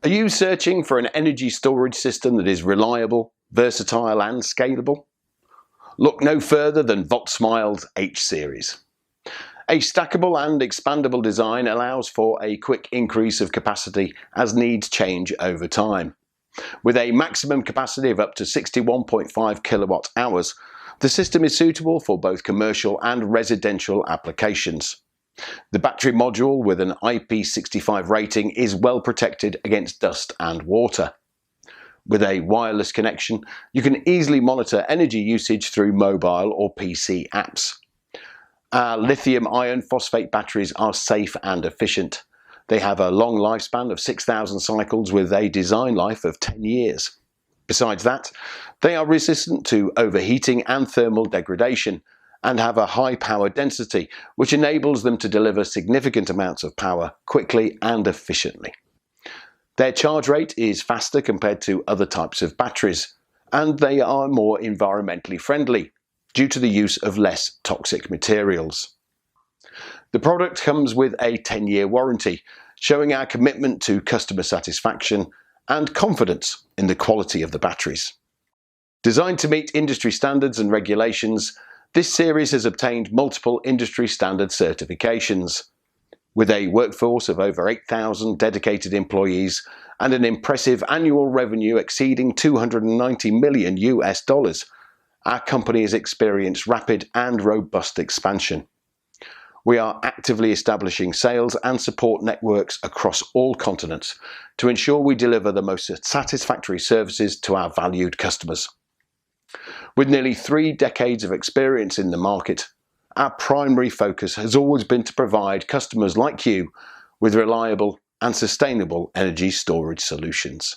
Are you searching for an energy storage system that is reliable, versatile and scalable? Look no further than Voltsmile's H series. A stackable and expandable design allows for a quick increase of capacity as needs change over time. With a maximum capacity of up to 61.5 kilowatt hours, the system is suitable for both commercial and residential applications. The battery module with an IP65 rating is well protected against dust and water. With a wireless connection, you can easily monitor energy usage through mobile or PC apps. Our lithium iron phosphate batteries are safe and efficient. They have a long lifespan of 6,000 cycles with a design life of 10 years. Besides that, they are resistant to overheating and thermal degradation and have a high power density, which enables them to deliver significant amounts of power quickly and efficiently. Their charge rate is faster compared to other types of batteries, and they are more environmentally friendly due to the use of less toxic materials. The product comes with a 10-year warranty, showing our commitment to customer satisfaction and confidence in the quality of the batteries. Designed to meet industry standards and regulations, this series has obtained multiple industry standard certifications. With a workforce of over 8,000 dedicated employees and an impressive annual revenue exceeding $290 million, our company has experienced rapid and robust expansion. We are actively establishing sales and support networks across all continents to ensure we deliver the most satisfactory services to our valued customers. With nearly 3 decades of experience in the market, our primary focus has always been to provide customers like you with reliable and sustainable energy storage solutions.